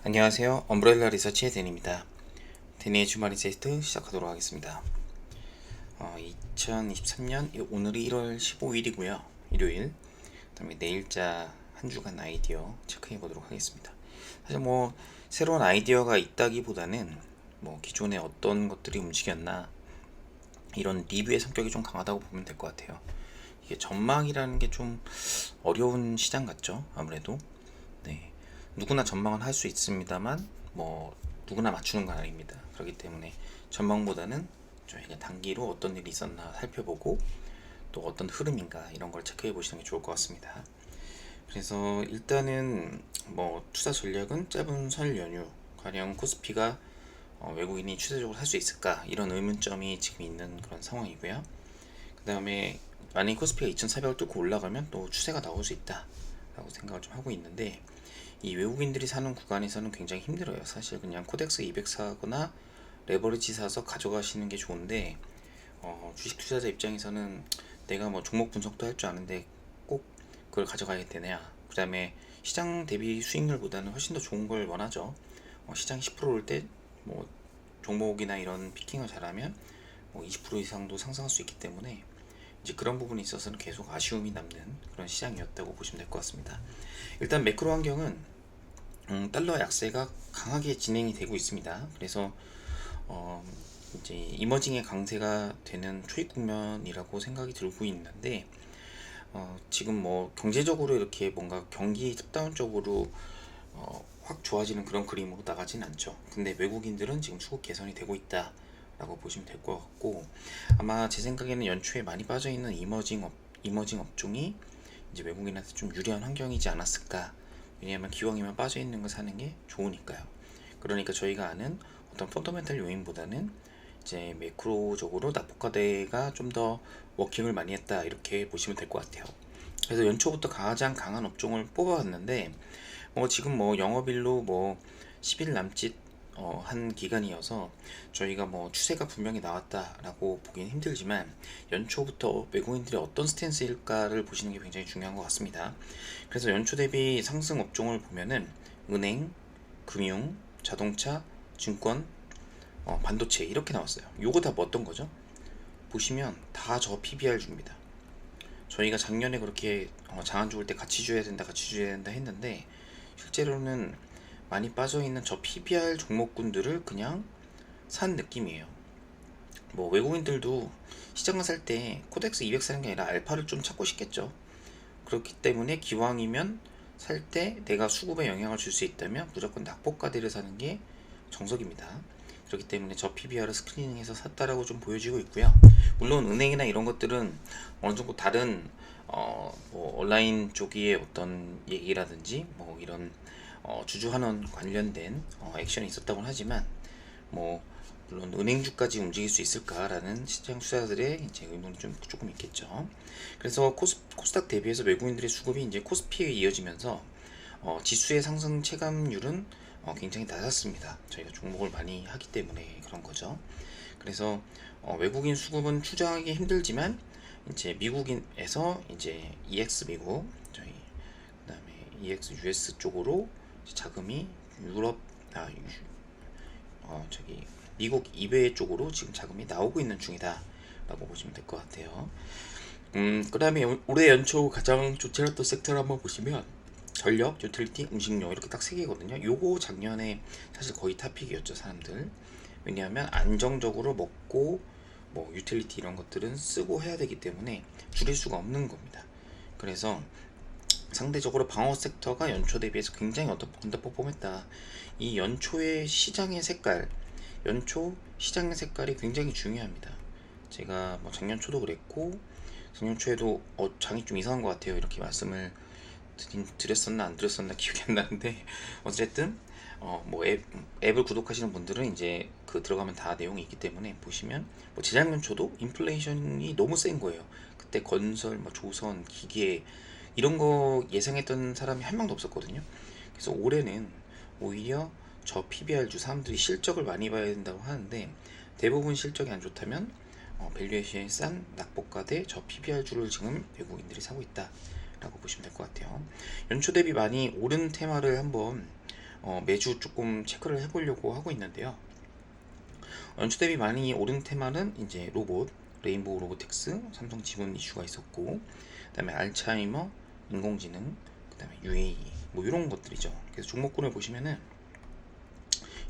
안녕하세요. 엄브렐라 리서치의 데니입니다. 데니의 주말 인사이트 시작하도록 하겠습니다. 2023년 오늘이 1월 15일이고요. 일요일. 그다음에 내일자 한 주간 아이디어 체크해 보도록 하겠습니다. 사실 새로운 아이디어가 있다기보다는 기존에 어떤 것들이 움직였나 이런 리뷰의 성격이 좀 강하다고 보면 될 것 같아요. 이게 전망이라는 게 좀 어려운 시장 같죠? 아무래도. 네. 누구나 전망은 할 수 있습니다만 누구나 맞추는 건 아닙니다. 그렇기 때문에 전망보다는 저희가 단기로 어떤 일이 있었나 살펴보고 또 어떤 흐름인가 이런 걸 체크해 보시는 게 좋을 것 같습니다. 그래서 일단은 투자 전략은 짧은 설 연휴 가령 코스피가 외국인이 추세적으로 살 수 있을까 이런 의문점이 지금 있는 그런 상황이고요. 그 다음에 만약 코스피가 2400을 뚫고 올라가면 또 추세가 나올 수 있다 라고 생각을 좀 하고 있는데, 이 외국인들이 사는 구간에서는 굉장히 힘들어요. 사실 그냥 코덱스 200 사거나 레버리지 사서 가져가시는 게 좋은데, 주식 투자자 입장에서는 내가 종목 분석도 할 줄 아는데 꼭 그걸 가져가야 되냐, 그 다음에 시장 대비 수익률보다는 훨씬 더 좋은 걸 원하죠. 시장이 10% 올 때 종목이나 이런 피킹을 잘하면 20% 이상도 상승할 수 있기 때문에 이제 그런 부분에 있어서는 계속 아쉬움이 남는 그런 시장이었다고 보시면 될 것 같습니다. 일단 매크로 환경은 달러 약세가 강하게 진행이 되고 있습니다. 그래서 이제 이머징의 강세가 되는 초입 국면이라고 생각이 들고 있는데, 지금 경제적으로 이렇게 뭔가 경기 탑다운 쪽으로 확 좋아지는 그런 그림으로 나가진 않죠. 근데 외국인들은 지금 수급 개선이 되고 있다 라고 보시면 될 것 같고, 아마 제 생각에는 연초에 많이 빠져있는 이머징 업종이 이제 외국인한테 좀 유리한 환경이지 않았을까. 왜냐하면 기왕이면 빠져있는 거 사는 게 좋으니까요. 그러니까 저희가 아는 어떤 펀더멘탈 요인보다는 이제 매크로적으로 낙폭과대가 좀 더 워킹을 많이 했다 이렇게 보시면 될 것 같아요. 그래서 연초부터 가장 강한 업종을 뽑아왔는데, 지금 영업일로 10일 남짓 한 기간이어서 저희가 추세가 분명히 나왔다라고 보기는 힘들지만, 연초부터 외국인들이 어떤 스탠스일까를 보시는 게 굉장히 중요한 것 같습니다. 그래서 연초 대비 상승 업종을 보면은 은행, 금융, 자동차, 증권, 반도체 이렇게 나왔어요. 요거 다 어떤 거죠? 보시면 다 저 PBR 줍니다. 저희가 작년에 그렇게 장안 좋을 때 같이 줘야 된다 했는데, 실제로는 많이 빠져있는 저 PBR 종목군들을 그냥 산 느낌이에요. 외국인들도 시장을 살 때 코덱스 200 사는 게 아니라 알파를 좀 찾고 싶겠죠. 그렇기 때문에 기왕이면 살 때 내가 수급에 영향을 줄 수 있다면 무조건 낙폭과대를 사는 게 정석입니다. 그렇기 때문에 저 PBR을 스크리닝해서 샀다라고 좀 보여지고 있고요. 물론 은행이나 이런 것들은 어느 정도 다른 온라인 쪽의 어떤 얘기라든지 이런 주주환원 관련된 액션이 있었다고 하지만 물론 은행주까지 움직일 수 있을까라는 시장 투자자들의 이제 의문이 조금 있겠죠. 그래서 코스닥 대비해서 외국인들의 수급이 이제 코스피에 이어지면서 지수의 상승 체감률은 굉장히 낮았습니다. 저희가 종목을 많이 하기 때문에 그런 거죠. 그래서 외국인 수급은 추정하기 힘들지만 이제 미국에서 이제 EX 미국, 저희 그다음에 EX US 쪽으로 자금이 유럽 저기 미국 이외 쪽으로 지금 자금이 나오고 있는 중이다 라고 보시면 될 것 같아요. 그 다음에 올해 연초 가장 좋지 않았던 섹터를 한번 보시면 전력, 유틸리티, 음식료 이렇게 딱 세 개거든요. 요거 작년에 사실 거의 탑픽이었죠, 사람들. 왜냐하면 안정적으로 먹고 유틸리티 이런 것들은 쓰고 해야 되기 때문에 줄일 수가 없는 겁니다. 그래서 상대적으로 방어 섹터가 연초 대비해서 굉장히 언더퍼폼했다. 이 연초의 시장의 색깔, 연초 시장의 색깔이 굉장히 중요합니다. 제가 작년 초도 그랬고 작년 초에도 장이 좀 이상한 것 같아요 이렇게 말씀을 드렸었나 안 드렸었나 기억이 안 나는데, 어쨌든 앱을 구독하시는 분들은 이제 그 들어가면 다 내용이 있기 때문에 보시면 재작년 초도 인플레이션이 너무 센 거예요. 그때 건설, 조선, 기계 이런 거 예상했던 사람이 한 명도 없었거든요. 그래서 올해는 오히려 저 PBR주 사람들이 실적을 많이 봐야 된다고 하는데, 대부분 실적이 안 좋다면 밸류에이션이 싼 낙폭과대 저 PBR주를 지금 외국인들이 사고 있다 라고 보시면 될 것 같아요. 연초 대비 많이 오른 테마를 한번 매주 조금 체크를 해보려고 하고 있는데요. 연초 대비 많이 오른 테마는 이제 로봇, 레인보우 로보틱스, 삼성 지분 이슈가 있었고, 그다음에 알츠하이머, 인공지능, 그다음에 UAE 뭐 이런 것들이죠. 그래서 종목군을 보시면은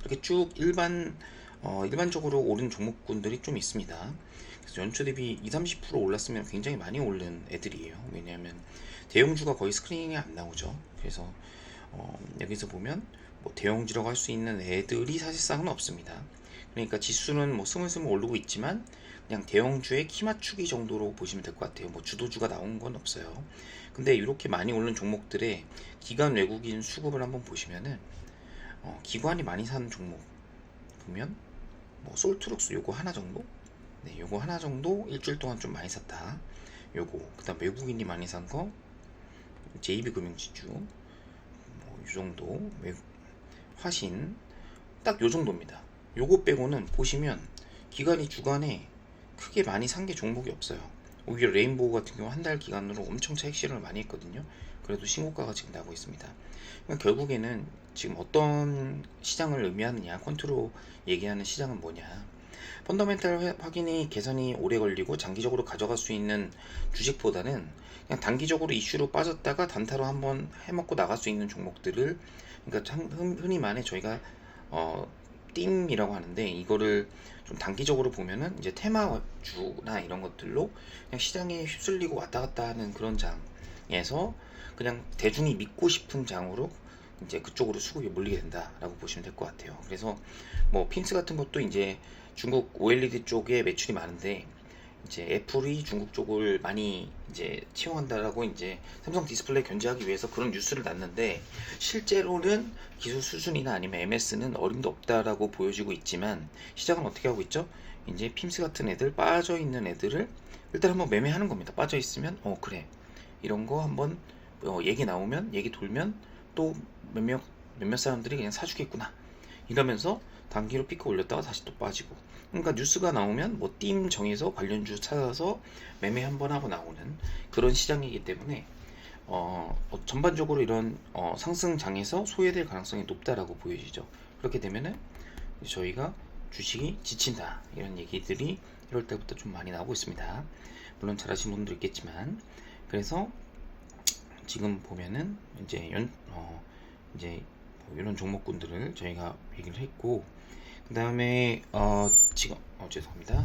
이렇게 쭉 일반적으로 오른 종목군들이 좀 있습니다. 그래서 연초 대비 20-30% 올랐으면 굉장히 많이 오른 애들이에요. 왜냐하면 대형주가 거의 스크린에 안 나오죠. 그래서 여기서 보면 뭐 대형주라고 할 수 있는 애들이 사실상은 없습니다. 그러니까 지수는 뭐 스물스물 오르고 있지만 그냥 대형주의 키 맞추기 정도로 보시면 될 것 같아요. 뭐 주도주가 나온 건 없어요. 근데 이렇게 많이 오른 종목들의 기관 외국인 수급을 한번 보시면은 기관이 많이 사는 종목 보면 뭐 솔트룩스 요거 하나 정도, 네, 요거 하나 정도 일주일 동안 좀 많이 샀다. 요거 그다음 외국인이 많이 산 거 JB금융지주 뭐 요 정도, 화신 딱 요 정도입니다. 요거 빼고는 보시면 기관이 주간에 크게 많이 산 게 종목이 없어요. 오히려 레인보우 같은 경우 한 달 기간으로 엄청 차익 실현을 많이 했거든요. 그래도 신고가가 지금 나고 있습니다. 그러니까 결국에는 지금 어떤 시장을 의미하느냐, 컨트롤 얘기하는 시장은 뭐냐, 펀더멘탈 확인이 개선이 오래 걸리고 장기적으로 가져갈 수 있는 주식보다는 그냥 단기적으로 이슈로 빠졌다가 단타로 한번 해먹고 나갈 수 있는 종목들을, 그러니까 흔히 말해 저희가 띵이라고 하는데, 이거를 좀 단기적으로 보면은 이제 테마주나 이런 것들로 그냥 시장에 휩쓸리고 왔다 갔다 하는 그런 장에서 그냥 대중이 믿고 싶은 장으로 이제 그쪽으로 수급이 몰리게 된다라고 보시면 될 것 같아요. 그래서 뭐 핀스 같은 것도 이제 중국 OLED 쪽에 매출이 많은데 이제 애플이 중국 쪽을 많이 이제 채용한다라고 이제 삼성 디스플레이 견제하기 위해서 그런 뉴스를 났는데, 실제로는 기술 수준이나 아니면 MS는 어림도 없다라고 보여지고 있지만 시장은 어떻게 하고 있죠? 이제 핀스 같은 애들, 빠져 있는 애들을 일단 한번 매매하는 겁니다. 빠져 있으면 그래, 이런 거 한번 얘기 나오면, 얘기 돌면 또 몇몇 사람들이 그냥 사주겠구나 이러면서 단기로 피크 올렸다가 다시 또 빠지고, 그러니까 뉴스가 나오면 뭐 팀 정해서 관련주 찾아서 매매 한번 하고 나오는 그런 시장이기 때문에 전반적으로 이런 상승장에서 소외될 가능성이 높다라고 보여지죠. 그렇게 되면은 저희가 주식이 지친다 이런 얘기들이 1월 때부터 좀 많이 나오고 있습니다. 물론 잘 아시는 분도 있겠지만, 그래서 지금 보면은 이제 이제 뭐 이런 종목군들을 저희가 얘기를 했고, 그 다음에 지금 죄송합니다.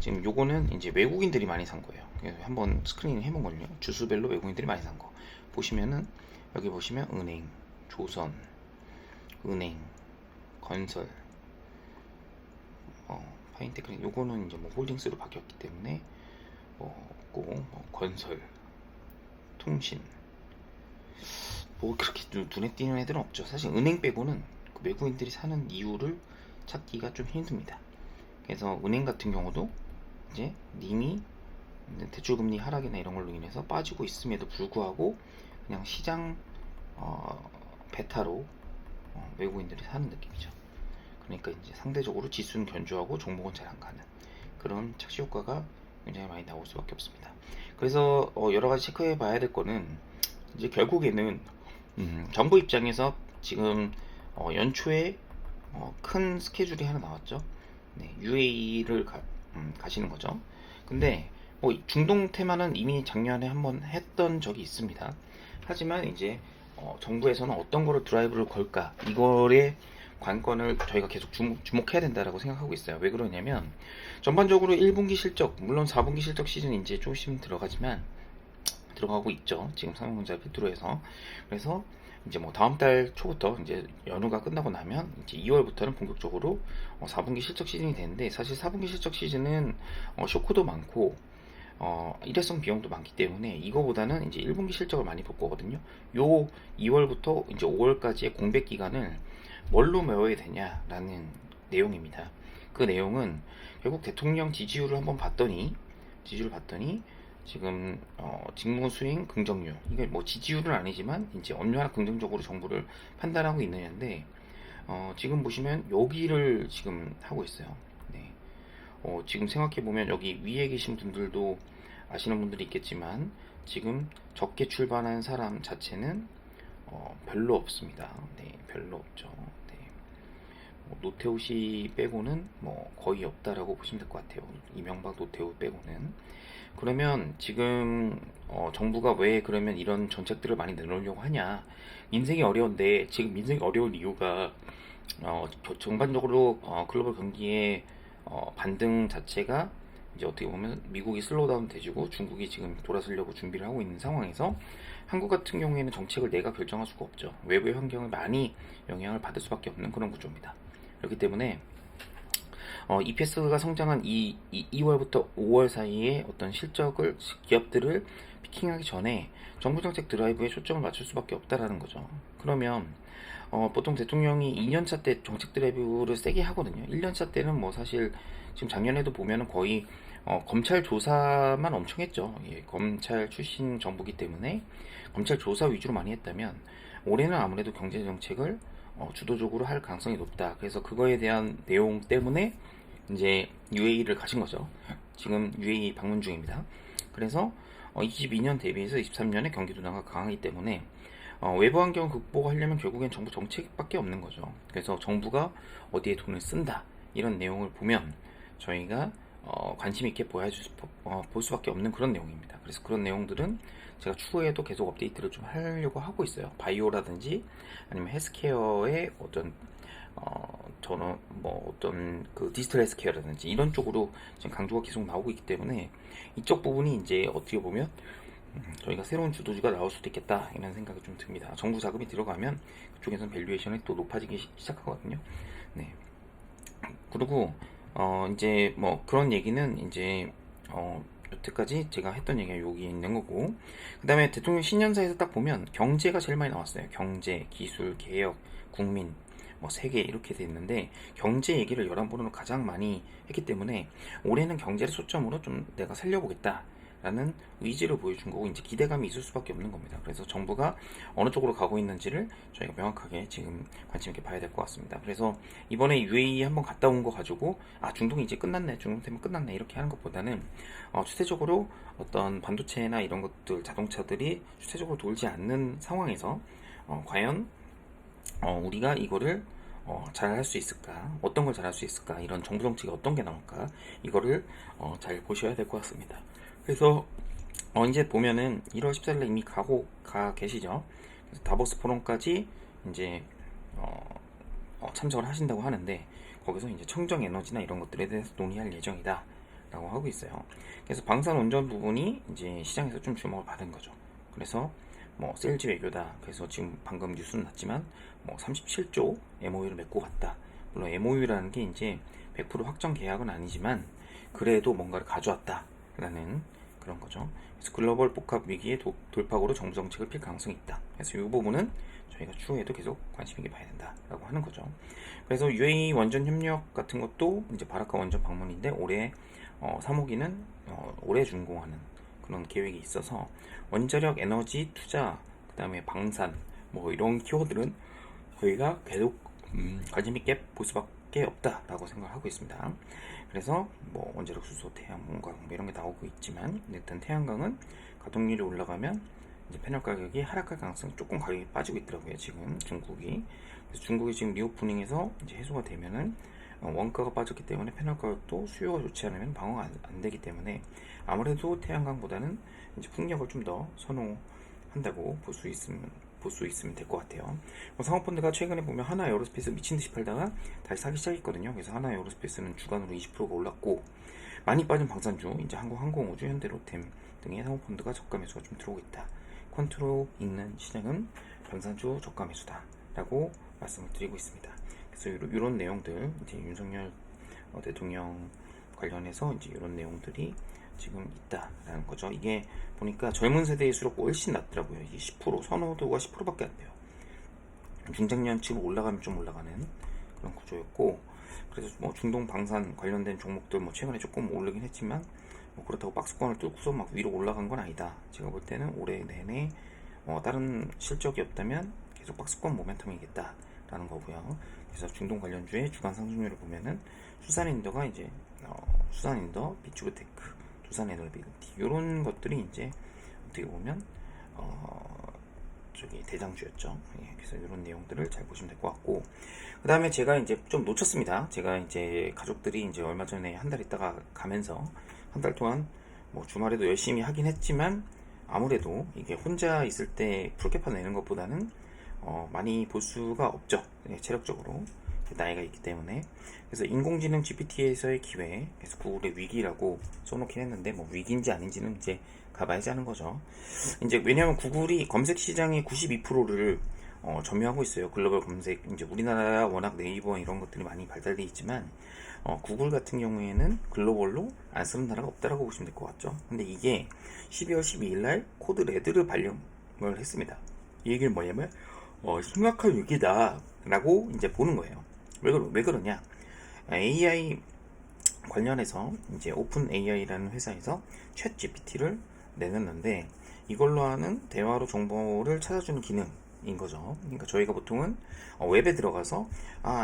지금 요거는 이제 외국인들이 많이 산 거예요. 그래서 한번 스크린 해본 걸요. 주수별로 외국인들이 많이 산 거 보시면은, 여기 보시면 은행, 조선, 은행, 건설, 파인테크, 요거는 이제 뭐 홀딩스로 바뀌었기 때문에 꼭 건설, 통신 뭐 그렇게 눈에 띄는 애들은 없죠. 사실 은행 빼고는 그 외국인들이 사는 이유를 찾기가 좀 힘듭니다. 그래서 은행 같은 경우도 이제 님이 대출금리 하락이나 이런 걸로 인해서 빠지고 있음에도 불구하고 그냥 시장 베타로 외국인들이 사는 느낌이죠. 그러니까 이제 상대적으로 지수는 견조하고 종목은 잘 안 가는 그런 착시 효과가 굉장히 많이 나올 수밖에 없습니다. 그래서 여러 가지 체크해 봐야 될 거는, 이제 결국에는 정부 입장에서 지금 연초에 큰 스케줄이 하나 나왔죠. 네, UAE를 가시는 거죠. 근데 뭐 중동 테마는 이미 작년에 한번 했던 적이 있습니다. 하지만 이제 정부에서는 어떤 거로 드라이브를 걸까, 이거에 관건을 저희가 계속 주목해야 된다라고 생각하고 있어요. 왜 그러냐면 전반적으로 1분기 실적, 물론 4분기 실적 시즌 이제 조금 들어가지만 들어가고 있죠. 지금 삼성전자 필두로 해서. 그래서 이제 뭐 다음 달 초부터 이제 연휴가 끝나고 나면 이제 2월부터는 본격적으로 4분기 실적 시즌이 되는데, 사실 4분기 실적 시즌은 쇼크도 많고 일회성 비용도 많기 때문에 이거보다는 이제 1분기 실적을 많이 볼 거거든요. 요 2월부터 이제 5월까지의 공백 기간을 뭘로 메워야 되냐라는 내용입니다. 그 내용은 결국 대통령 지지율을 한번 봤더니 지금 직무 수행 긍정률, 이게 뭐 지지율은 아니지만 이제 얼마나 긍정적으로 정부를 판단하고 있느냐인데, 지금 보시면 여기를 지금 하고 있어요. 네. 지금 생각해 보면 여기 위에 계신 분들도 아시는 분들이 있겠지만 지금 적게 출발한 사람 자체는 별로 없습니다. 네, 별로 없죠. 네. 뭐 노태우씨 빼고는 뭐 거의 없다라고 보시면 될 것 같아요. 이명박 노태우 빼고는. 그러면 지금 정부가 왜 그러면 이런 정책들을 많이 내놓으려고 하냐? 인생이 어려운데 지금 인생이 어려운 이유가 전반적으로 글로벌 경기의 반등 자체가 이제 어떻게 보면 미국이 슬로우다운 돼지고 중국이 지금 돌아서려고 준비를 하고 있는 상황에서 한국 같은 경우에는 정책을 내가 결정할 수가 없죠. 외부의 환경을 많이 영향을 받을 수밖에 없는 그런 구조입니다. 그렇기 때문에 EPS가 성장한 2월부터 5월 사이에 어떤 실적을 기업들을 피킹하기 전에 정부 정책 드라이브에 초점을 맞출 수밖에 없다라는 거죠. 그러면 보통 대통령이 2년차 때 정책 드라이브를 세게 하거든요. 1년차 때는 뭐 사실 지금 작년에도 보면은 거의 검찰 조사만 엄청 했죠. 예, 검찰 출신 정부기 때문에 검찰 조사 위주로 많이 했다면 올해는 아무래도 경제 정책을 주도적으로 할 가능성이 높다. 그래서 그거에 대한 내용 때문에 이제 UAE를 가신 거죠. 지금 UAE 방문 중입니다. 그래서 22년 대비해서 23년에 경기 둔화가 강하기 때문에 외부 환경 극복하려면 결국엔 정부 정책밖에 없는 거죠. 그래서 정부가 어디에 돈을 쓴다 이런 내용을 보면 저희가 관심 있게 볼 수밖에 없는 그런 내용입니다. 그래서 그런 내용들은 제가 추후에도 계속 업데이트를 좀 하려고 하고 있어요. 바이오라든지 아니면 헬스케어의 저는 뭐 어떤 그 디지털 헬스케어라든지 이런 쪽으로 지금 강조가 계속 나오고 있기 때문에 이쪽 부분이 이제 어떻게 보면 저희가 새로운 주도주가 나올 수도 있겠다 이런 생각이 좀 듭니다. 정부 자금이 들어가면 그쪽에서는 밸류에이션이 또 높아지기 시작하거든요. 네. 그리고 이제 뭐 그런 얘기는 이제 여태까지 제가 했던 얘기가 여기 있는 거고, 그 다음에 대통령 신년사에서 딱 보면 경제가 제일 많이 나왔어요. 경제, 기술, 개혁, 국민, 뭐 세계 이렇게 돼 있는데 경제 얘기를 11번으로 가장 많이 했기 때문에 올해는 경제를 초점으로 좀 내가 살려보겠다 라는 의지를 보여준 거고 이제 기대감이 있을 수밖에 없는 겁니다. 그래서 정부가 어느 쪽으로 가고 있는지를 저희가 명확하게 지금 관심 있게 봐야 될 것 같습니다. 그래서 이번에 UAE 한번 갔다 온 거 가지고 중동이 이제 끝났네, 중동 때문에 끝났네 이렇게 하는 것보다는 추세적으로 어떤 반도체나 이런 것들 자동차들이 추세적으로 돌지 않는 상황에서 과연 우리가 이거를 잘 할 수 있을까, 어떤 걸 잘 할 수 있을까, 이런 정부 정책이 어떤 게 나올까 이거를 잘 보셔야 될 것 같습니다. 그래서 이제 보면은 1월 14일에 이미 가 계시죠. 그래서 다보스 포럼까지 이제 참석을 하신다고 하는데 거기서 이제 청정 에너지나 이런 것들에 대해서 논의할 예정이다 라고 하고 있어요. 그래서 방산 원전 부분이 이제 시장에서 좀 주목을 받은 거죠. 그래서 뭐 셀지 외교다. 그래서 지금 방금 뉴스는 났지만 뭐 37조 MOU를 맺고 갔다. 물론 MOU라는 게 이제 100% 확정 계약은 아니지만 그래도 뭔가를 가져왔다라는 그런 거죠. 그래서 글로벌 복합 위기의 돌파구로 정부 정책을 필 가능성이 있다. 그래서 이 부분은 저희가 추후에도 계속 관심 있게 봐야 된다라고 하는 거죠. 그래서 UAE 원전 협력 같은 것도 이제 바라카 원전 방문인데 올해 3호기는 올해 준공하는 그런 계획이 있어서 원자력 에너지 투자, 그 다음에 방산 뭐 이런 키워드는 저희가 계속 관심 있게 볼 수밖에 없다라고 생각하고 있습니다. 그래서 뭐 원자력 수소, 태양광 뭐 이런 게 나오고 있지만 일단 태양광은 가동률이 올라가면 이제 패널 가격이 하락할 가능성이 조금 가격이 빠지고 있더라고요. 지금 중국이. 그래서 중국이 지금 리오프닝에서 이제 해소가 되면은 원가가 빠졌기 때문에 패널 가격도 수요가 좋지 않으면 방어가 안 되기 때문에 아무래도 태양광보다는 이제 풍력을 좀 더 선호한다고 볼 수 있으면 될 것 같아요. 상업펀드가 최근에 보면 하나 에어로스페이스 미친 듯이 팔다가 다시 사기 시작했거든요. 그래서 하나 에어로스페이스는 주간으로 20%가 올랐고 많이 빠진 방산주, 이제 한국항공우주, 현대로템 등의 사모펀드가 저가 매수가 좀 들어오고 있다. 컨트롤 있는 시장은 방산주 저가 매수다라고 말씀을 드리고 있습니다. 그래서 이런 내용들, 이제 윤석열 대통령 관련해서 이제 이런 내용들이 지금 있다라는 거죠. 이게 보니까 젊은 세대일수록 훨씬 낫더라고요. 이게 10% 선호도가 10%밖에 안 돼요. 중장년층으로 올라가면 좀 올라가는 그런 구조였고, 그래서 뭐 중동 방산 관련된 종목들 뭐 최근에 조금 오르긴 했지만 뭐 그렇다고 박스권을 뚫고서 막 위로 올라간 건 아니다. 제가 볼 때는 올해 내내 다른 실적이 없다면 계속 박스권 모멘텀이겠다라는 거고요. 그래서 중동 관련주의 주간 상승률을 보면은 수산인더가 이제 수산인더, 비추브테크, 두산에너비티 이런 것들이 이제 어떻게 보면 저기 대장주였죠. 예, 그래서 이런 내용들을 잘 보시면 될 것 같고, 그 다음에 제가 이제 좀 놓쳤습니다. 제가 이제 가족들이 이제 얼마 전에 한 달 있다가 가면서 한 달 동안 뭐 주말에도 열심히 하긴 했지만 아무래도 이게 혼자 있을 때 프로게파 내는 것보다는 많이 볼 수가 없죠. 예, 체력적으로 나이가 있기 때문에. 그래서 인공지능 GPT에서의 기회, 그래서 구글의 위기라고 써놓긴 했는데 뭐 위기인지 아닌지는 이제 가봐야지 하는 거죠. 이제 왜냐하면 구글이 검색 시장의 92%를 점유하고 있어요. 글로벌 검색. 이제 우리나라 워낙 네이버 이런 것들이 많이 발달돼 있지만 구글 같은 경우에는 글로벌로 안 쓰는 나라가 없다라고 보시면 될 것 같죠. 근데 이게 12월 12일 날 코드 레드를 발령을 했습니다. 이 얘기는 뭐냐면 심각한 위기다라고 이제 보는 거예요. 왜 그러냐? AI 관련해서 이제 오픈 AI라는 회사에서 챗 GPT를 내놨는데 이걸로 하는 대화로 정보를 찾아주는 기능인 거죠. 그러니까 저희가 보통은 웹에 들어가서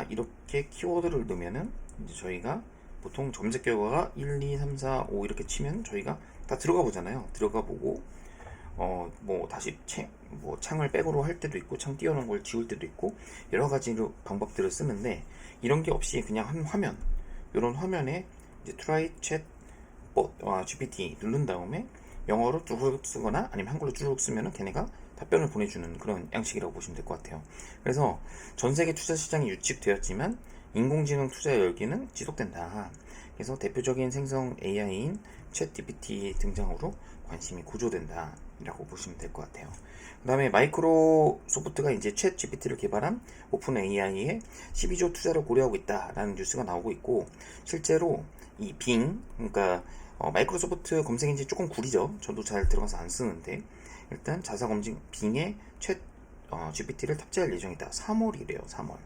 이렇게 키워드를 넣으면은 이제 저희가 보통 검색 결과가 1, 2, 3, 4, 5 이렇게 치면 저희가 다 들어가 보잖아요. 들어가 보고 뭐 다시 창을 백으로 할 때도 있고 창 띄워놓은 걸 지울 때도 있고 여러 가지 방법들을 쓰는데 이런 게 없이 그냥 한 화면, 이런 화면에 이제 try chat GPT 누른 다음에 영어로 쭉 쓰거나 아니면 한글로 쭉 쓰면은 걔네가 답변을 보내주는 그런 양식이라고 보시면 될 것 같아요. 그래서 전 세계 투자 시장이 유축되었지만 인공지능 투자 열기는 지속된다. 그래서 대표적인 생성 AI인 챗 GPT 등장으로 관심이 고조된다 라고 보시면 될 것 같아요. 그 다음에 마이크로소프트가 이제 챗 GPT를 개발한 오픈 AI에 12조 투자를 고려하고 있다라는 뉴스가 나오고 있고, 실제로 이 빙, 그러니까 마이크로소프트 검색 엔진 조금 구리죠. 저도 잘 들어가서 안 쓰는데 일단 자사 검증 빙에 챗 GPT를 탑재할 예정이다. 3월이래요. 3월.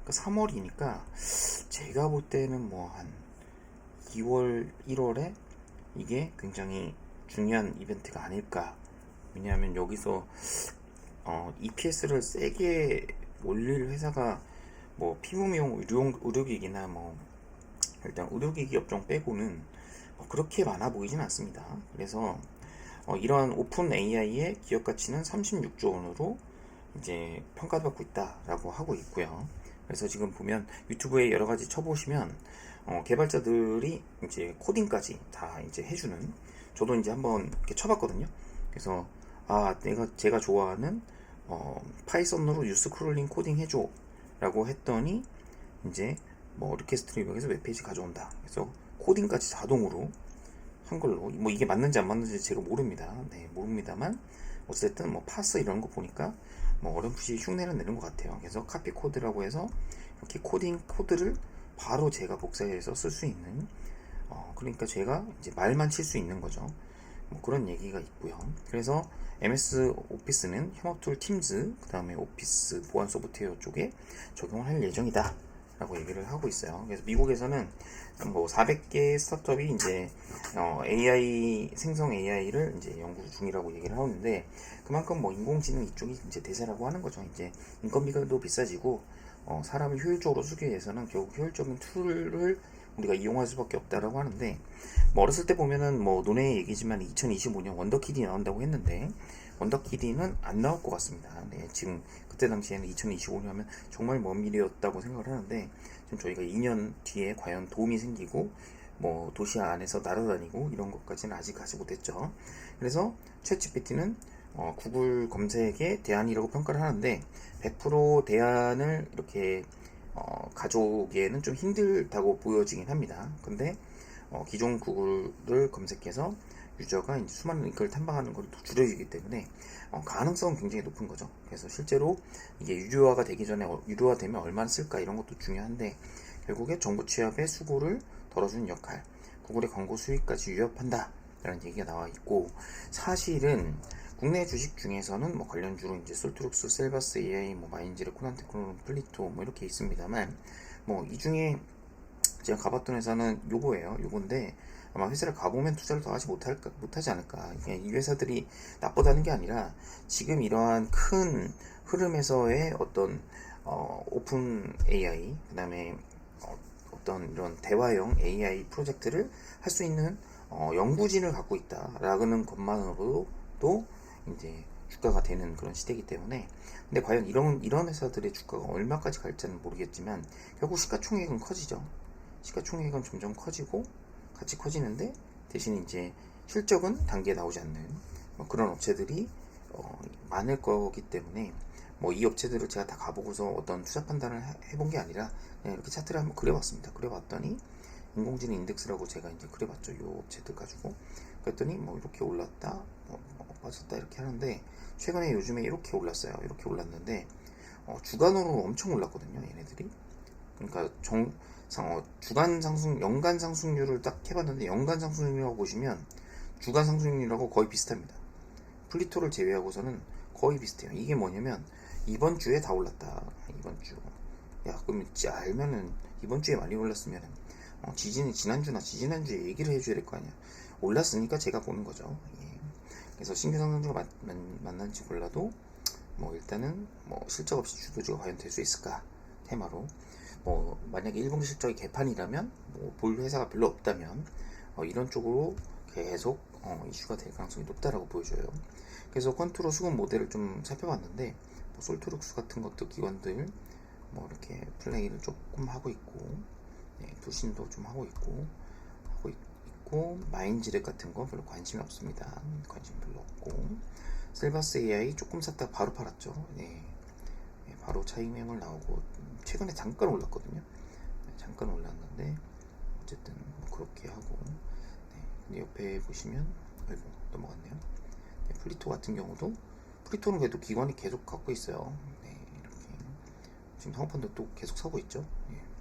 그러니까 3월이니까 제가 볼 때는 뭐 한 2월, 1월에 이게 굉장히 중요한 이벤트가 아닐까. 왜냐하면 여기서 EPS를 세게 올릴 회사가 뭐 피부미용 의료기기나 뭐 일단 의료기기 업종 빼고는 그렇게 많아 보이진 않습니다. 그래서 이러한 오픈 AI의 기업 가치는 36조 원으로 이제 평가받고 있다라고 하고 있고요. 그래서 지금 보면 유튜브에 여러 가지 쳐보시면 개발자들이 이제 코딩까지 다 이제 해주는, 저도 이제 한번 이렇게 쳐봤거든요. 그래서 제가 좋아하는 파이썬으로 유스 크롤링 코딩 해줘 라고 했더니 이제 뭐 리퀘스트 입력해서 웹페이지 가져온다. 그래서 코딩까지 자동으로 한글로, 뭐 이게 맞는지 안 맞는지 제가 모릅니다. 네, 모릅니다만 어쨌든 뭐 파스 이런 거 보니까 뭐 어렴풋이 흉내는 내는 것 같아요. 그래서 카피 코드라고 해서 이렇게 코드를 바로 제가 복사해서 쓸 수 있는, 그러니까 제가 이제 말만 칠 수 있는 거죠. 뭐 그런 얘기가 있고요. 그래서 MS 오피스는 협업툴 팀즈, 그 다음에 오피스 보안 소프트웨어 쪽에 적용을 할 예정이다 라고 얘기를 하고 있어요. 그래서 미국에서는 뭐 400개 스타트업이 이제 AI 생성 AI를 이제 연구 중이라고 얘기를 하는데, 그만큼 뭐 인공지능 이쪽이 이제 대세라고 하는 거죠. 이제 인건비가 비싸지고 사람을 효율적으로 쓰기 위해서는 결국 효율적인 툴을 우리가 이용할 수밖에 없다라고 하는데, 뭐 어렸을 때 보면은 뭐 논의 얘기지만 2025년 원더키디 나온다고 했는데 원더키디는 안 나올 것 같습니다. 네, 지금 그때 당시에는 2025년 하면 정말 먼 미래였다고 생각을 하는데 지금 저희가 2년 뒤에 과연 도움이 생기고 뭐 도시 안에서 날아다니고 이런 것까지는 아직 가지 못했죠. 그래서 챗 GPT는 구글 검색의 대안이라고 평가를 하는데 100% 대안을 이렇게 가져오기에는 좀 힘들다고 보여지긴 합니다. 근데 기존 구글을 검색해서 유저가 이제 수많은 링크를 탐방하는 걸 줄여주기 때문에 가능성은 굉장히 높은 거죠. 그래서 실제로 이게 유료화가 되기 전에 유료화되면 얼마나 쓸까 이런 것도 중요한데, 결국에 정보 취합의 수고를 덜어주는 역할, 구글의 광고 수익까지 위협한다 라는 얘기가 나와 있고, 사실은 국내 주식 중에서는 뭐 관련주로 이제 솔트룩스, 셀바스 AI, 뭐 마인지르, 코난테크노, 플리토 뭐 이렇게 있습니다만, 뭐 이 중에 제가 가봤던 회사는 요건데 아마 회사를 가보면 투자를 더 하지 못하지 않을까. 이 회사들이 나쁘다는 게 아니라 지금 이러한 큰 흐름에서의 어떤 오픈 AI, 그 다음에 어떤 이런 대화형 AI 프로젝트를 할 수 있는 연구진을 갖고 있다라는 것만으로도 이제 주가가 되는 그런 시대이기 때문에. 근데 과연 이런 회사들의 주가가 얼마까지 갈지는 모르겠지만 결국 시가총액은 커지죠. 시가총액은 점점 커지고 같이 커지는데 대신 이제 실적은 단기에 나오지 않는 그런 업체들이 많을 거기 때문에 뭐 이 업체들을 제가 다 가보고서 어떤 투자 판단을 해본 게 아니라 그냥 이렇게 차트를 한번 그려봤습니다. 그려봤더니 인공지능 인덱스라고 제가 이제 그려봤죠. 이 업체들 가지고. 그랬더니 뭐 이렇게 올랐다, 빠졌다 이렇게 하는데 최근에 요즘에 이렇게 올랐어요. 이렇게 올랐는데 주간으로 엄청 올랐거든요. 얘네들이. 그러니까 주간 상승, 연간 상승률을 딱 해봤는데 연간 상승률이라고 보시면 주간 상승률하고 거의 비슷합니다. 플리토를 제외하고서는 거의 비슷해요. 이게 뭐냐면 이번 주에 다 올랐다. 이번 주. 야, 그러면 알면은 이번 주에 많이 올랐으면 지난주나 지지난주에 얘기를 해줘야 될 거 아니야. 올랐으니까 제가 보는 거죠. 예. 그래서 신규 상승주가 만난지 몰라도 뭐 일단은 뭐 실적 없이 주도주가 과연 될 수 있을까 테마로 뭐 만약에 1분기 실적이 개판이라면 뭐 볼 회사가 별로 없다면 이런 쪽으로 계속 이슈가 될 가능성이 높다라고 보여져요. 그래서 컨트롤 수급 모델을 좀 살펴봤는데 뭐 솔트룩스 같은 것도 기관들 뭐 이렇게 플레이를 조금 하고 있고 투신도 좀 하고 있고 마인지렉 같은 거 별로 관심이 없습니다. 관심 별로 없고 셀바스 AI 조금 샀다가 바로 팔았죠. 바로 차익 매물 나오고 최근에 잠깐 올랐거든요. 잠깐 올랐는데 어쨌든 뭐 그렇게 하고 근데 옆에 보시면 아이고 넘어갔네요. 플리토 같은 경우도 플리토는 그래도 기관이 계속 갖고 있어요. 이렇게 지금 상호펀드 또 계속 사고 있죠.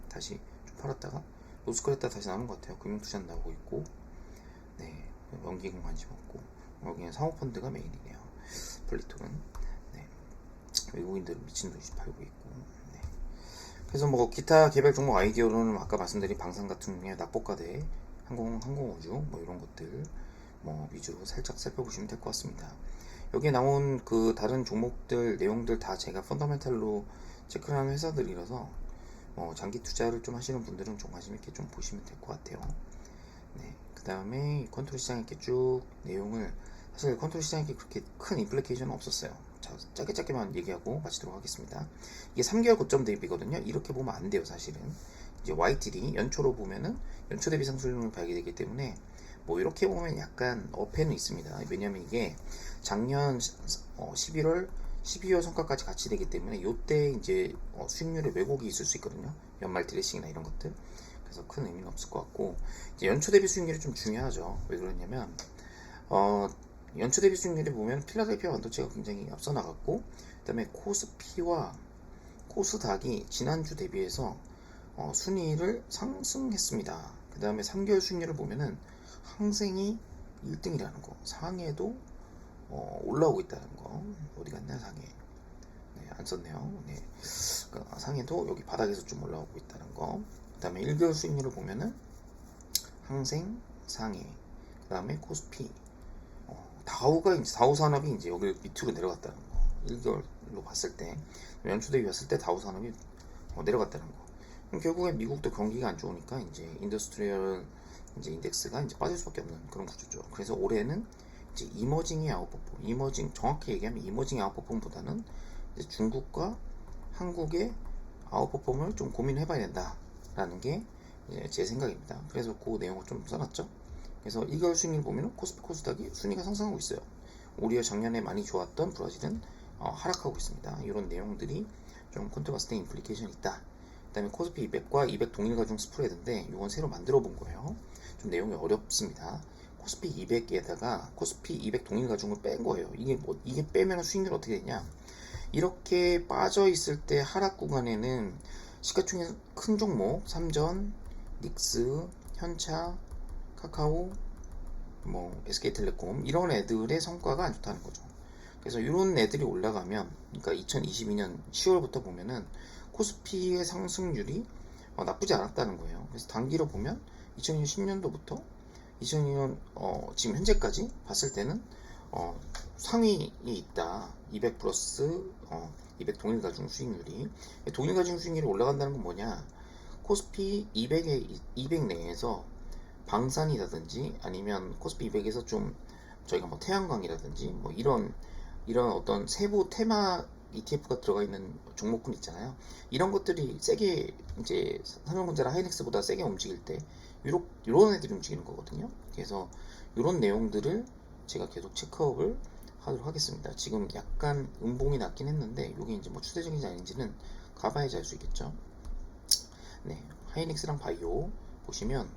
다시 좀 팔았다가 로스컬했다 다시 나오는 것 같아요. 금융투자는 나오고 있고 연기금 관심 없고 여기는 상호펀드가 메인이네요. 플리토는 외국인들은 미친듯이 팔고 있고 그래서 뭐 기타 개별 종목 아이디어로는 아까 말씀드린 방산 같은 경우에 낙폭과대 항공우주 뭐 이런 것들 뭐 위주로 살짝 살펴보시면 될 것 같습니다. 여기에 나온 그 다른 종목들 내용들 다 제가 펀더멘탈로 체크를 하는 회사들이라서 장기 투자를 좀 하시는 분들은 좀 관심 있게 좀 보시면 될 것 같아요. 그 다음에 컨트롤 시장 이렇게 쭉 내용을 사실 컨트롤 시장이 그렇게 큰 임플리케이션은 없었어요. 자, 짧게만 얘기하고 마치도록 하겠습니다. 이게 3개월 고점 대비거든요. 이렇게 보면 안 돼요, 사실은. 이제 YTD 연초로 보면은 연초 대비 상승률을 발견되기 때문에 뭐 이렇게 보면 약간 어폐는 있습니다. 왜냐면 이게 작년 11월, 12월 성과까지 같이 되기 때문에 요때 이제 수익률에 왜곡이 있을 수 있거든요. 연말 드레싱이나 이런 것들. 그래서 큰 의미는 없을 것 같고 이제 연초 대비 수익률이 좀 중요하죠. 왜 그러냐면 연초 대비 수익률이 보면 필라델피아 반도체가 굉장히 앞서 나갔고 그 다음에 코스피와 코스닥이 지난주 대비해서 순위를 상승했습니다. 그 다음에 3개월 수익률을 보면은 항생이 1등이라는 거, 상해도 올라오고 있다는 거. 어디 갔나 상해? 안 썼네요. 그 상해도 여기 바닥에서 좀 올라오고 있다는 거. 그 다음에 1개월 수익률을 보면은 항생, 상해, 그 다음에 코스피, 다우 산업이 이제 여기 밑으로 내려갔다는 거. 1개월로 봤을 때 연초 대비 봤을 때 다우 산업이 내려갔다는 거. 그럼 결국에 미국도 경기가 안 좋으니까 이제 인더스트리얼 이제 인덱스가 이제 빠질 수밖에 없는 그런 구조죠. 그래서 올해는 이제 이머징의 아웃퍼폼, 정확히 얘기하면 이머징의 아웃퍼폼보다는 이제 중국과 한국의 아웃퍼폼을 좀 고민해봐야 된다라는 게 제 생각입니다. 그래서 그 내용을 좀 써놨죠. 그래서 1개월 수익률 보면 코스피 코스닥이 순위가 상승하고 있어요. 오히려 작년에 많이 좋았던 브라질은 하락하고 있습니다. 이런 내용들이 좀 콘트 봤을 때 임플리케이션이 있다. 그 다음에 코스피 200과 200 동일가중 스프레드인데 이건 새로 만들어 본 거예요. 좀 내용이 어렵습니다. 코스피 200에다가 코스피 200 동일가중을 뺀 거예요. 이게 빼면 수익률 어떻게 되냐? 이렇게 빠져 있을 때 하락 구간에는 시가총액 큰 종목 삼전, 닉스, 현차, 카카오, 뭐 SK텔레콤 이런 애들의 성과가 안 좋다는 거죠. 그래서 이런 애들이 올라가면, 그러니까 2022년 10월부터 보면은 코스피의 상승률이 나쁘지 않았다는 거예요. 그래서 단기로 보면 2010년도부터 2002년 지금 현재까지 봤을 때는 상위에 있다. 200 플러스 200 동일가중 수익률이. 동일가중 수익률이 올라간다는 건 뭐냐? 코스피 200 내에서 방산이라든지 아니면 코스피 200에서 좀 저희가 뭐 태양광이라든지 뭐 이런 이런 어떤 세부 테마 ETF가 들어가 있는 종목군 있잖아요. 이런 것들이 세게 이제 삼성전자랑 하이닉스보다 세게 움직일 때 이런 애들이 움직이는 거거든요. 그래서 이런 내용들을 제가 계속 체크업을 하도록 하겠습니다. 지금 약간 음봉이 낮긴 했는데 이게 이제 뭐 추세적인지 아닌지는 가봐야지 알 수 있겠죠. 네, 하이닉스랑 바이오 보시면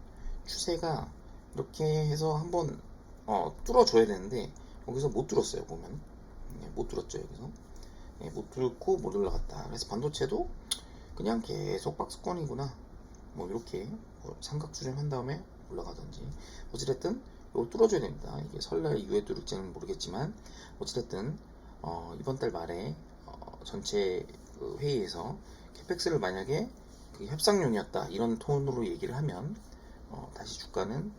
추세가 이렇게 해서 한번 뚫어줘야 되는데 여기서 못 뚫었어요. 보면 네, 못 뚫었죠. 여기서 네, 못 뚫고 못 올라갔다. 그래서 반도체도 그냥 계속 박스권이구나 뭐 이렇게 뭐 삼각 수준한 다음에 올라가든지 어찌됐든 이걸 뚫어줘야 됩니다. 이게 설날 이후에 뚫을지는 모르겠지만 어찌됐든 이번 달 말에 전체 그 회의에서 캐펙스를 만약에 그 협상용이었다 이런 톤으로 얘기를 하면 다시 주가는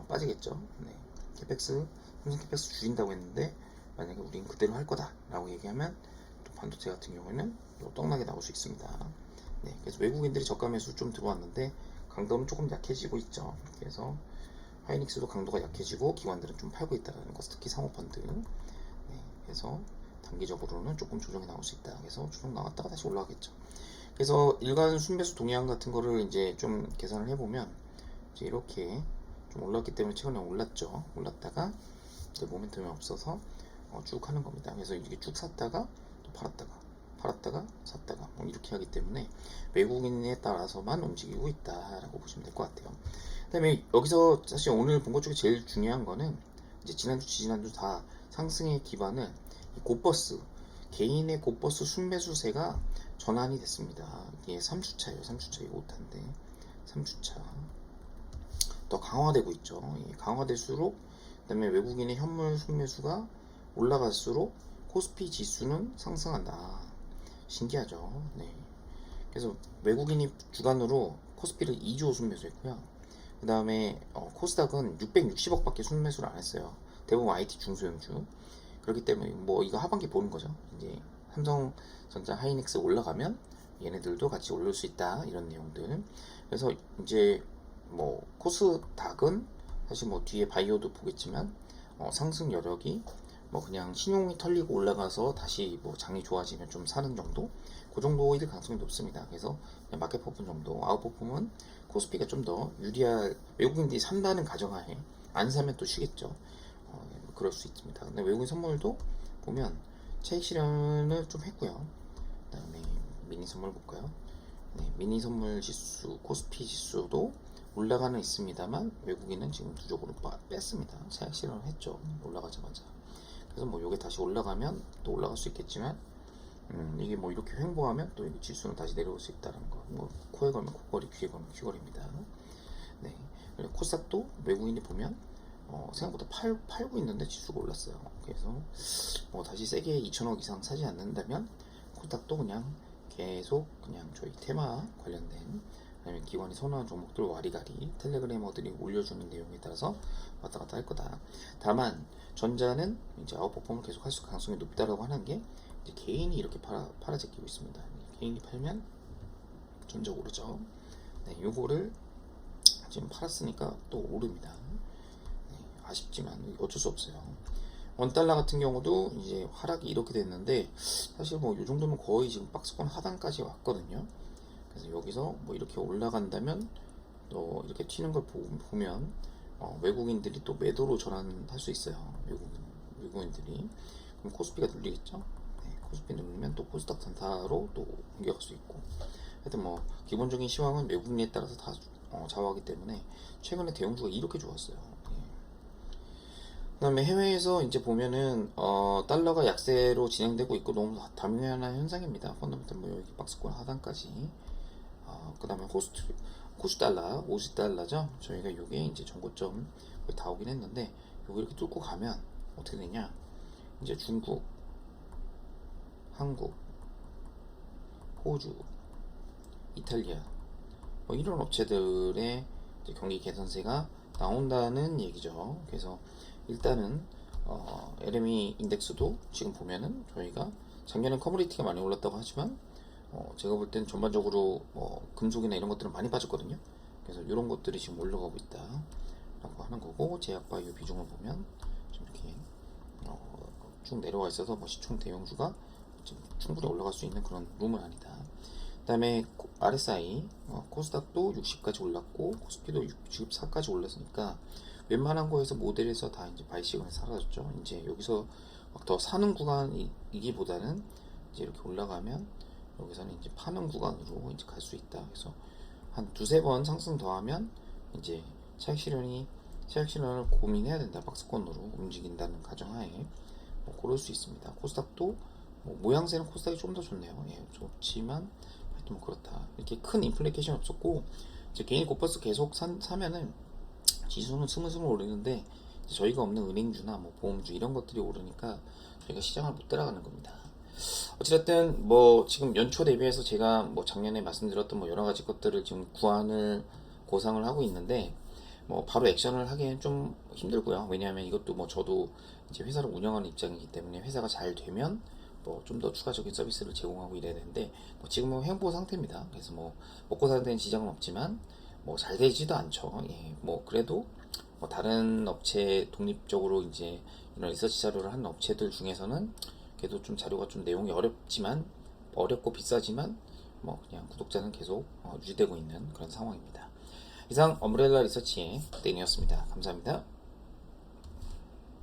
빠지겠죠. 네. 캐펙스 삼성 캐펙스 줄인다고 했는데 만약에 우린 그대로 할 거다 라고 얘기하면 또 반도체 같은 경우에는 떡나게 나올 수 있습니다. 네, 그래서 외국인들이 저가 매수 좀 들어왔는데 강도는 조금 약해지고 있죠. 그래서 하이닉스도 강도가 약해지고 기관들은 좀 팔고 있다는 것, 특히 사모펀드. 네, 그래서 단기적으로는 조금 조정이 나올 수 있다. 그래서 조정 나왔다가 다시 올라가겠죠. 그래서 일간 순매수 동향 같은 거를 이제 좀 계산을 해보면 이제 이렇게 좀 올랐기 때문에 최근에 올랐죠. 올랐다가 이제 모멘텀이 없어서 쭉 하는 겁니다. 그래서 이렇게 쭉 샀다가 또 팔았다가 샀다가 뭐 이렇게 하기 때문에 외국인에 따라서만 움직이고 있다라고 보시면 될 것 같아요. 그 다음에 여기서 사실 오늘 본 것 중에 제일 중요한 거는 이제 지난주 지난주 다 상승의 기반을 곧버스 개인의 곧버스 순매수세가 전환이 됐습니다. 이게 3주차예요. 3주차 이거 5타인데 3주차 더 강화되고 있죠. 강화될수록 그다음에 외국인의 현물 순매수가 올라갈수록 코스피 지수는 상승한다. 신기하죠. 네. 그래서 외국인이 주간으로 코스피를 2조 순매수했고요. 그 다음에 코스닥은 660억밖에 순매수를 안 했어요. 대부분 IT 중소형주. 그렇기 때문에 뭐 이거 하반기 보는 거죠. 이제 삼성전자 하이닉스 올라가면 얘네들도 같이 올릴 수 있다 이런 내용들. 그래서 이제 뭐 코스닥은 사실 뭐 뒤에 바이오도 보겠지만 상승 여력이 뭐 그냥 신용이 털리고 올라가서 다시 뭐 장이 좋아지면 좀 사는 정도 그 정도일 가능성이 높습니다. 그래서 마켓 퍼폼 정도 아웃 퍼폼은 코스피가 좀 더 유리할 외국인들이 산다는 가정하에 안 사면 또 쉬겠죠. 그럴 수 있습니다. 근데 외국인 선물도 보면 차익 실현을 좀 했고요. 그 다음에 미니 선물 볼까요? 네, 미니 선물 지수 코스피 지수도 올라가는 있습니다만 외국인은 지금 두적으로 뺐습니다. 차익 실현을 했죠. 올라가자마자. 그래서 뭐 요게 다시 올라가면 또 올라갈 수 있겠지만 이게 뭐 이렇게 횡보하면 또 이게 지수는 다시 내려올 수 있다는 거. 뭐 코에 걸면 코걸이, 귀에 걸면 귀걸이입니다. 네. 그리고 코스닥도 외국인이 보면 생각보다 팔고 있는데 지수가 올랐어요. 그래서 뭐 다시 세게 2천억 이상 사지 않는다면 코스닥도 그냥 계속 그냥 저희 테마 관련된 아니면 기관이 선호한 종목들 와리가리 텔레그래머들이 올려주는 내용에 따라서 왔다 갔다 할 거다. 다만 전자는 이제 아웃퍼폼을 계속 할 수 가능성이 높다라고 하는 게 이제 개인이 이렇게 팔아 제끼고 있습니다. 개인이 팔면 전자 오르죠. 네, 요거를 지금 팔았으니까 또 오릅니다. 네, 아쉽지만 어쩔 수 없어요. 원달러 같은 경우도 이제 하락이 이렇게 됐는데 사실 뭐 이 정도면 거의 지금 박스권 하단까지 왔거든요. 그래서 여기서 뭐 이렇게 올라간다면 또 이렇게 튀는 걸 보면 외국인들이 또 매도로 전환할 수 있어요. 외국인들이 그럼 코스피가 눌리겠죠. 네, 코스피 누르면 또 코스닥 단타로 또 옮겨갈 수 있고 하여튼 뭐 기본적인 시황은 외국인에 따라서 다 좌우하기 때문에 최근에 대형주가 이렇게 좋았어요. 그 다음에 해외에서 이제 보면은 달러가 약세로 진행되고 있고 너무 당연한 현상입니다. 펀더멘털 뭐 여기 박스권 하단까지 그 다음에 호주 달러 50달러죠. 저희가 요게 이제 전고점 거의 다 오긴 했는데 요거 이렇게 뚫고 가면 어떻게 되냐 이제 중국, 한국, 호주, 이탈리아 뭐 이런 업체들의 이제 경기 개선세가 나온다는 얘기죠. 그래서 일단은 LME 인덱스도 지금 보면은 저희가 작년에 커머디티가 많이 올랐다고 하지만 제가 볼 땐 전반적으로 금속이나 이런 것들은 많이 빠졌거든요. 그래서 이런 것들이 지금 올라가고 있다 라고 하는 거고 제약바이오 비중을 보면 지금 이렇게 쭉 내려와 있어서 뭐 시총 대형주가 지금 충분히 올라갈 수 있는 그런 룸은 아니다. 그다음에 RSI 코스닥도 60까지 올랐고 코스피도 64까지 올랐으니까 웬만한 거에서 모델에서 다 이제 바이 시그널이 사라졌죠. 이제 여기서 막 더 사는 구간이기보다는 이제 이렇게 올라가면 여기서는 이제 파는 구간으로 이제 갈 수 있다. 그래서 한 두세 번 상승 더하면 이제 차익 실현을 고민해야 된다. 박스권으로 움직인다는 가정하에 뭐 고를 수 있습니다. 코스닥도 뭐 모양새는 코스닥이 좀 더 좋네요. 예, 좋지만 하여튼 뭐 그렇다. 이렇게 큰 인플레이션 없었고 이제 개인 고퍼스 계속 사면은 지수는 스물스물 오르는데 저희가 없는 은행주나 뭐 보험주 이런 것들이 오르니까 저희가 시장을 못 따라가는 겁니다. 어찌됐든 뭐 지금 연초 대비해서 제가 뭐 작년에 말씀드렸던 뭐 여러 가지 것들을 지금 고상을 하고 있는데 뭐 바로 액션을 하기엔 좀 힘들고요. 왜냐하면 이것도 뭐 저도 이제 회사를 운영하는 입장이기 때문에 회사가 잘 되면 뭐 좀 더 추가적인 서비스를 제공하고 이래야 되는데 뭐 지금은 횡보 상태입니다. 그래서 뭐 먹고 사는 데는 지장은 없지만 뭐 잘 되지도 않죠. 예, 뭐 그래도 뭐 다른 업체 독립적으로 이제 이런 리서치 자료를 하는 업체들 중에서는 그래도 좀 자료가 좀 내용이 어렵고 비싸지만 뭐 그냥 구독자는 계속 유지되고 있는 그런 상황입니다. 이상 엄브렐라 리서치의 땡이었습니다. 감사합니다.